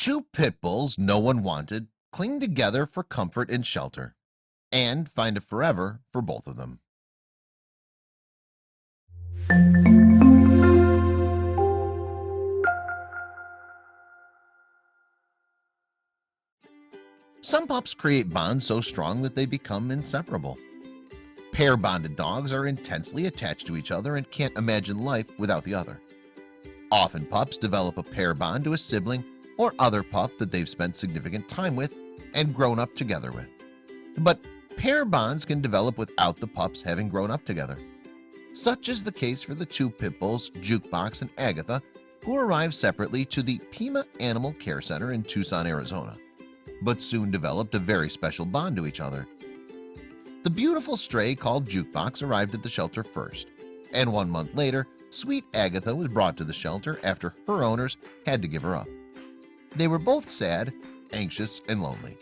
Two pit bulls no one wanted cling together for comfort and shelter, and find a forever for both of them. Some pups create bonds so strong that they become inseparable. Pair-bonded dogs are intensely attached to each other and can't imagine life without the other. Often pups develop a pair bond to a sibling or other pup that they've spent significant time with and grown up together with. But pair bonds can develop without the pups having grown up together. Such is the case for the two pit bulls, Jukebox and Agatha, who arrived separately to the Pima Animal Care Center in Tucson, Arizona, but soon developed a very special bond to each other. The beautiful stray called Jukebox arrived at the shelter first, and 1 month later, sweet Agatha was brought to the shelter after her owners had to give her up. They were both sad, anxious, and lonely,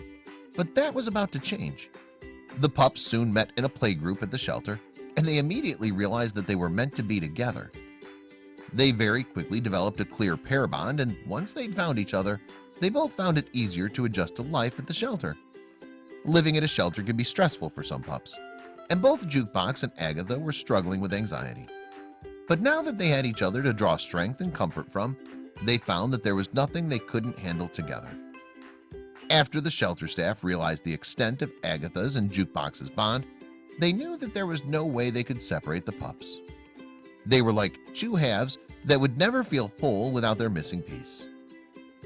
but that was about to change. The pups soon met in a playgroup at the shelter, and they immediately realized that they were meant to be together. They very quickly developed a clear pair bond, and once they'd found each other, they both found it easier to adjust to life at the shelter. Living at a shelter can be stressful for some pups, and both Jukebox and Agatha were struggling with anxiety. But now that they had each other to draw strength and comfort from, they found that there was nothing they couldn't handle together. After the shelter staff realized the extent of Agatha's and Jukebox's bond, they knew that there was no way they could separate the pups. They were like two halves that would never feel whole without their missing piece.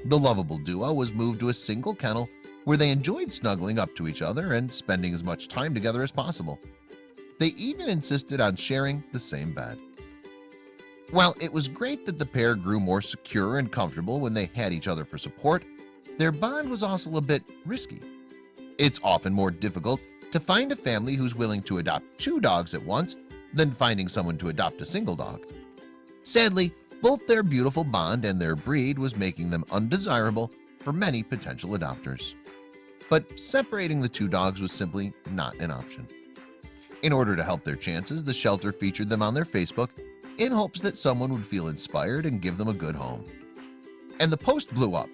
The lovable duo was moved to a single kennel where they enjoyed snuggling up to each other and spending as much time together as possible. They even insisted on sharing the same bed. While it was great that the pair grew more secure and comfortable when they had each other for support, their bond was also a bit risky. It's often more difficult to find a family who's willing to adopt two dogs at once than finding someone to adopt a single dog. Sadly, both their beautiful bond and their breed was making them undesirable for many potential adopters. But separating the two dogs was simply not an option. In order to help their chances, the shelter featured them on their Facebook in hopes that someone would feel inspired and give them a good home. And the post blew up.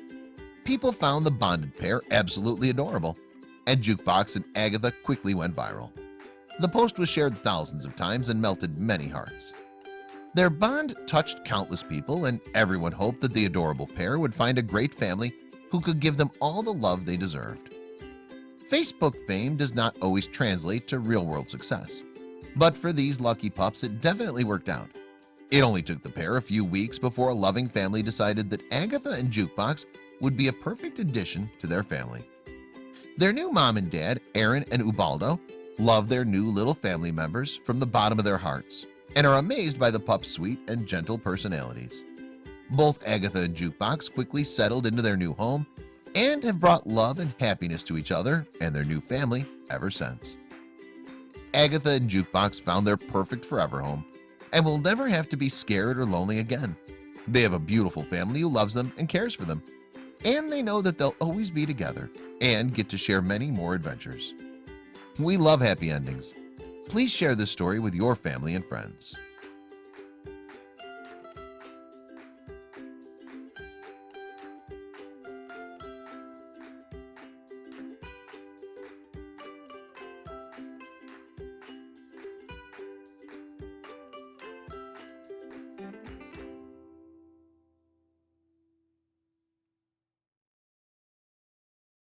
People found the bonded pair absolutely adorable, and Jukebox and Agatha quickly went viral. The post was shared thousands of times and melted many hearts. Their bond touched countless people, and everyone hoped that the adorable pair would find a great family who could give them all the love they deserved. Facebook fame does not always translate to real-world success, but for these lucky pups, it definitely worked out. It only took the pair a few weeks before a loving family decided that Agatha and Jukebox would be a perfect addition to their family. Their new mom and dad, Aaron and Ubaldo, love their new little family members from the bottom of their hearts and are amazed by the pups' sweet and gentle personalities. Both Agatha and Jukebox quickly settled into their new home and have brought love and happiness to each other and their new family ever since. Agatha and Jukebox found their perfect forever home and will never have to be scared or lonely again. They have a beautiful family who loves them and cares for them, and they know that they'll always be together and get to share many more adventures. We love happy endings. Please share this story with your family and friends.